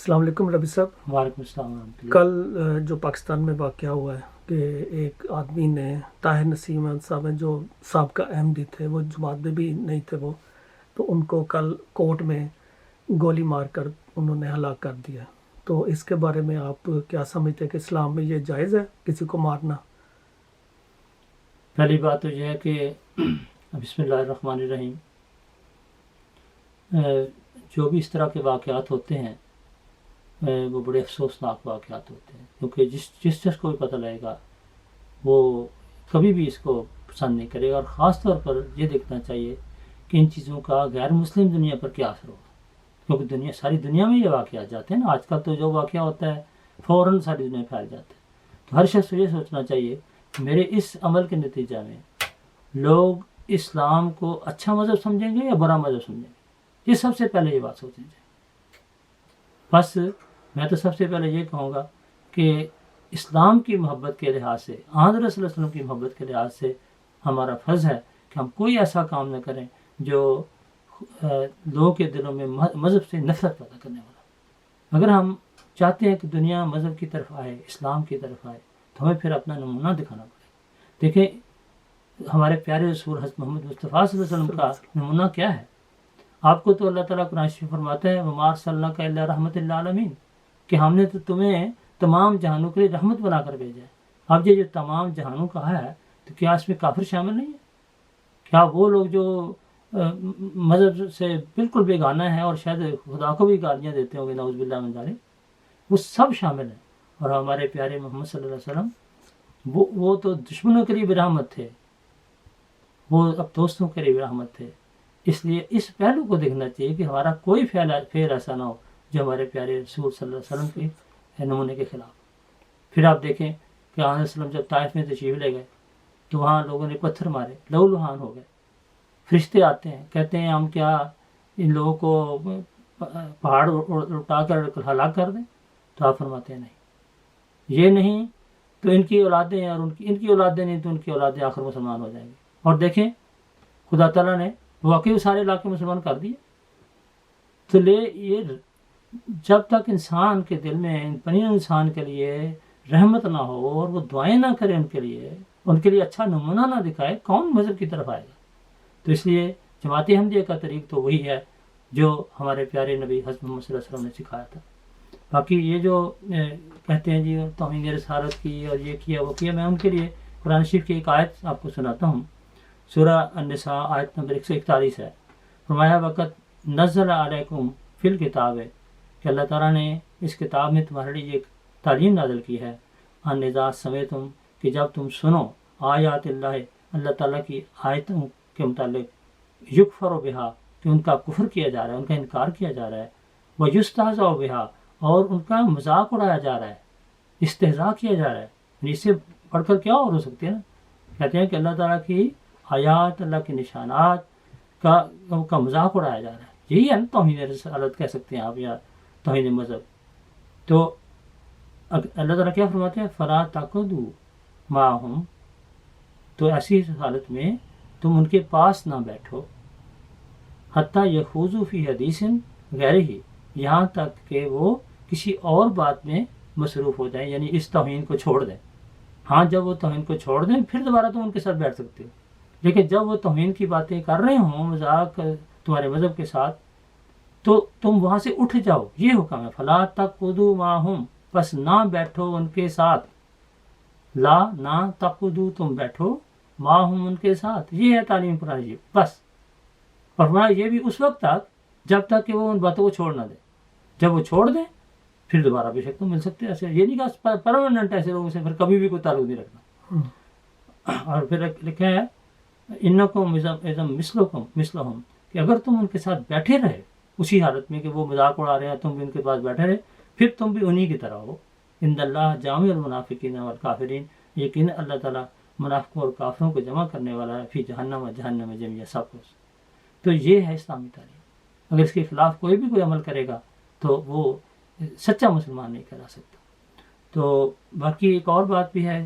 السلام علیکم ربی صاحب۔ وعلیکم السلام ورحمۃ اللہ۔ کل جو پاکستان میں واقعہ ہوا ہے کہ ایک آدمی نے طاہر نسیم احمد صاحب ہیں جو سابقہ احمدی تھے، وہ جماعت میں بھی نہیں تھے وہ، تو ان کو کل کورٹ میں گولی مار کر انہوں نے ہلاک کر دیا۔ تو اس کے بارے میں آپ کیا سمجھتے ہیں کہ اسلام میں یہ جائز ہے کسی کو مارنا؟ پہلی بات تو یہ ہے کہ بسم اللہ الرحمن الرحیم، جو بھی اس طرح کے واقعات ہوتے ہیں وہ بڑے افسوسناک واقعات ہوتے ہیں، کیونکہ جس شخص کو بھی پتہ لگے گا وہ کبھی بھی اس کو پسند نہیں کرے گا، اور خاص طور پر یہ دیکھنا چاہیے کہ ان چیزوں کا غیر مسلم دنیا پر کیا اثر ہوگا، کیونکہ ساری دنیا میں یہ واقعات جاتے ہیں نا۔ آج کل تو جو واقعہ ہوتا ہے فوراً ساری دنیا میں پھیل جاتا ہے، تو ہر شخص کو یہ سوچنا چاہیے کہ میرے اس عمل کے نتیجہ میں لوگ اسلام کو اچھا مذہب سمجھیں گے یا برا مذہب سمجھیں گے، یہ سب سے پہلے یہ بات سوچنی چاہیے۔ بس میں تو سب سے پہلے یہ کہوں گا کہ اسلام کی محبت کے لحاظ سے، حضرت صلی اللہ علیہ وسلم کی محبت کے لحاظ سے ہمارا فرض ہے کہ ہم کوئی ایسا کام نہ کریں جو لوگوں کے دلوں میں مذہب سے نفرت پیدا کرنے والا۔ اگر ہم چاہتے ہیں کہ دنیا مذہب کی طرف آئے، اسلام کی طرف آئے، تو ہمیں پھر اپنا نمونہ دکھانا پڑے۔ دیکھیں ہمارے پیارے رسول حضرت محمد مصطفیٰ صلی اللہ علیہ وسلم کا نمونہ کیا ہے۔ آپ کو تو اللہ تعالیٰ قرآن شریف فرماتا ہے وَمَا أَرْسَلْنَاكَ إِلَّا رَحْمَةً لِّلْعَالَمِينَ، کہ ہم نے تو تمہیں تمام جہانوں کے لیے رحمت بنا کر بھیجا ہے۔ اب یہ جو تمام جہانوں کہا ہے تو کیا اس میں کافر شامل نہیں ہے؟ کیا وہ لوگ جو مذہب سے بالکل بیگانہ ہیں اور شاید خدا کو بھی گالیاں دیتے ہوں گے، نعوذ باللہ من ذالک، وہ سب شامل ہیں۔ اور ہمارے پیارے محمد صلی اللہ علیہ وسلم وہ تو دشمنوں کے لیے بھی رحمت تھے، وہ اب دوستوں کے لیے بھی رحمت تھے۔ اس لیے اس پہلو کو دیکھنا چاہیے کہ ہمارا کوئی فعل ایسا نہ ہو جو ہمارے پیارے رسول صلی اللہ علیہ وسلم کے نمونے کے خلاف۔ پھر آپ دیکھیں کہ آن وسلم جب طائف میں تشریف لے گئے تو وہاں لوگوں نے پتھر مارے، لہو لہان ہو گئے۔ فرشتے آتے ہیں، کہتے ہیں ہم کیا ان لوگوں کو پہاڑ اٹھا کر ہلاک کر دیں؟ تو آپ فرماتے ہیں نہیں، یہ نہیں تو ان کی اولادیں، اور ان کی اولادیں نہیں تو ان کی اولادیں آخر مسلمان ہو جائیں گی۔ اور دیکھیں خدا تعالیٰ نے واقعی سارے علاقے مسلمان کر دیے۔ تو یہ جب تک انسان کے دل میں پنی انسان کے لیے رحمت نہ ہو اور وہ دعائیں نہ کرے ان کے لیے اچھا نمونہ نہ دکھائے، کون مذہب کی طرف آئے گا؟ تو اس لیے جماعت احمدیہ کا طریق تو وہی ہے جو ہمارے پیارے نبی حضرت محمد صلی اللہ علیہ وسلم نے سکھایا تھا۔ باقی یہ جو کہتے ہیں جی توہین رسالت کی اور یہ کیا وہ کیا، میں ان کے لیے قرآن شریف کی ایک آیت آپ کو سناتا ہوں۔ سورہ النساء آیت نمبر 141 ہے۔ فرمایا وقت نزل علیکم فی الکتاب ہے، کہ اللہ تعالیٰ نے اس کتاب میں تمہارے لیے ایک تعلیم نازل کی ہے، ان اذا سمعتم، کہ جب تم سنو آیات اللہ تعالیٰ کی آیتوں کے متعلق، یکفر بہا، کہ ان کا کفر کیا جا رہا ہے، ان کا انکار کیا جا رہا ہے، ویستہزأ بہا، اور ان کا مذاق اڑایا جا رہا ہے، استہزاء کیا جا رہا ہے، یعنی اس سے پڑھ کر کیا اور ہو سکتے ہیں نا۔ کہتے ہیں کہ اللہ تعالیٰ کی آیات، اللہ کے نشانات کا مذاق اڑایا جا رہا ہے، یہی ہے نا توہین رسالت کہہ سکتے ہیں آپ، یا توہین مذہب۔ تو اللہ تعالیٰ کیا فرماتے ہیں فلا تقعدوا معهم، تو ایسی حالت میں تم ان کے پاس نہ بیٹھو، حتی یخوضوا فی حدیث غیرہ، یہاں تک کہ وہ کسی اور بات میں مصروف ہو جائیں، یعنی اس توہین کو چھوڑ دیں۔ ہاں جب وہ توہین کو چھوڑ دیں پھر دوبارہ تم ان کے ساتھ بیٹھ سکتے ہو، لیکن جب وہ توہین کی باتیں کر رہے ہوں، مذاق تمہارے مذہب کے ساتھ، تو تم وہاں سے اٹھ جاؤ، یہ حکم ہے۔ فلا تقعدوا معهم، بس نہ بیٹھو ان کے ساتھ، لا نہ تقعدوا، تم بیٹھو، معهم ان کے ساتھ، یہ ہے تعلیم قرآن کی بس۔ اور فرمایا یہ بھی اس وقت تک جب تک کہ وہ ان باتوں کو چھوڑ نہ دیں، جب وہ چھوڑ دیں پھر دوبارہ بے شک تم مل سکتے ہیں۔ ایسے یہ نہیں کہ پرماننٹ ایسے لوگوں سے پھر کبھی بھی کوئی تعلق نہیں رکھنا۔ اور پھر لکھا ہے انکم اذا مثلہم، کہ اگر تم ان کے ساتھ بیٹھے رہے اسی حالت میں کہ وہ مذاق اڑا رہے ہیں، تم بھی ان کے پاس بیٹھے رہے، پھر تم بھی انہی کی طرح ہو۔ ان اللہ جامع المنافقین والکافرین، یقین اللہ تعالیٰ منافقوں اور کافروں کو جمع کرنے والا ہے، فی جہنم جہنم جميعا، سب کچھ۔ تو یہ ہے اسلامی تعلیم۔ اگر اس کے خلاف کوئی عمل کرے گا تو وہ سچا مسلمان نہیں کہلا سکتا۔ تو باقی ایک اور بات بھی ہے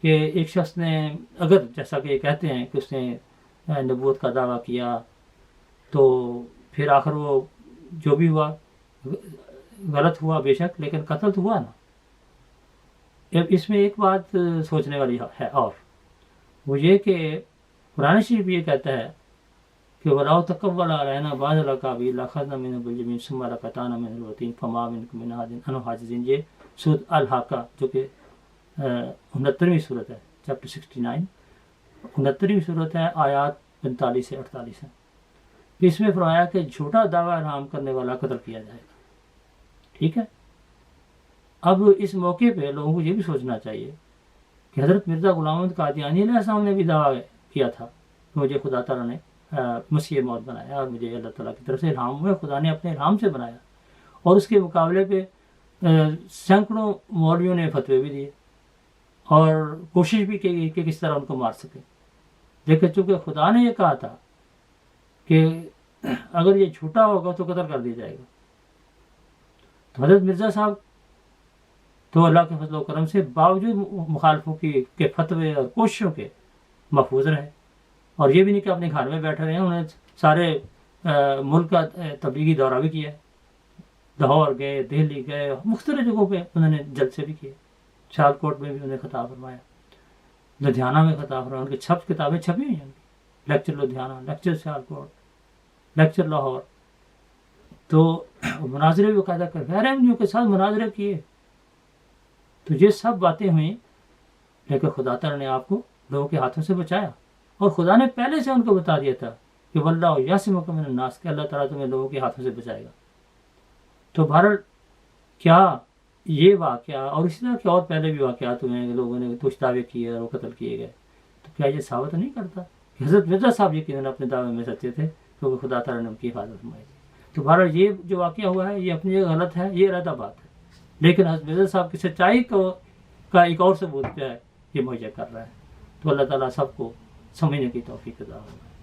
کہ ایک شخص نے اگر جیسا کہ یہ کہتے ہیں کہ اس نے نبوت کا دعویٰ کیا تو پھر آخر وہ جو بھی ہوا غلط ہوا بے شک، لیکن قتل تو ہوا نا. اب اس میں ایک بات سوچنے والی ہے، اور وہ یہ کہ قرآن شریف یہ کہتا ہے کہ وَلَوْ تَقَوَّلَ عَلَيْنَا بَعْضَ الْأَقَاوِيلِ لَأَخَذْنَا مِنْهُ بِالْيَمِينِ ثُمَّ لَقَطَعْنَا مِنْهُ الْوَتِينَ فَمَا مِنْكُم مِّنْ أَحَدٍ عَنْهُ حَاجِزِينَ. یہ سورۃ الحاقہ جو کہ 69ویں صورت ہے، چیپٹر 69، 69ویں صورت ہے، آیات 45 سے 48 ہیں. اس میں فرمایا کہ جھوٹا دعویٰ ارحام کرنے والا قتل کیا جائے گا. ٹھیک ہے. اب اس موقع پہ لوگوں کو یہ بھی سوچنا چاہیے کہ حضرت مرزا غلام احمد قادیانی علیہ السلام نے بھی دعویٰ کیا تھا کہ مجھے خدا تعالیٰ نے مسیح موت بنایا اور مجھے اللہ تعالیٰ کی طرف سے الہام ہوا، خدا نے اپنے الہام سے بنایا. اور اس کے مقابلے پہ سینکڑوں مولویوں نے فتوے بھی دیے اور کوشش بھی کی کہ کس طرح ان کو مار سکے. لیکن چونکہ خدا نے یہ کہا تھا کہ اگر یہ جھوٹا ہوگا تو قتل کر دیا جائے گا، تو حضرت مرزا صاحب تو اللہ کے فضل و کرم سے باوجود مخالفوں کے فتوے اور کوششوں کے محفوظ رہے. اور یہ بھی نہیں کہ اپنے گھر میں بیٹھے رہے، انہوں نے سارے ملک کا تبلیغی دورہ بھی کیا. لاہور گئے، دہلی گئے، مختلف جگہوں پہ انہوں نے جلسے بھی کیے. سیالکوٹ میں بھی انہوں نے خطاب فرمایا، لدھیانہ میں خطاب فرمایا. ان کی کتابیں چھپی ہوئی ہیں، lecture Ludhiana, lecture Sialkot, lecture Lahore. تو مناظرے بھی باقاعدہ کر غیر احمدیوں کے ساتھ مناظرے کیے. تو یہ سب باتیں ہوئیں، لیکن خدا تعالیٰ نے آپ کو لوگوں کے ہاتھوں سے بچایا. اور خدا نے پہلے سے ان کو بتا دیا تھا کہ واللہ یعصمک من الناس، کہ اللہ تعالیٰ تمہیں لوگوں کے ہاتھوں سے بچائے گا. تو بہرحال کیا یہ واقعہ اور اسی طرح کے اور پہلے بھی واقعات ہوئے ہیں کہ لوگوں نے کچھ دعوے کیے اور وہ قتل کیے گئے، تو کیا یہ ثابت نہیں کرتا کہ حضرت مرزا صاحب یقیناً اپنے دعوے میں سچے تھے کیونکہ خدا تعالیٰ نے ان کی حفاظت فرمائی. تو بہرحال یہ جو واقعہ ہوا ہے یہ اپنی جگہ غلط ہے، یہ علیحدہ بات ہے، لیکن حضرت مرزا صاحب کی سچائی کا ایک اور ثبوت کیا ہے، یہ مہیا کر رہا ہے. تو اللہ تعالیٰ سب کو سمجھنے کی توفیق عطا فرمائے.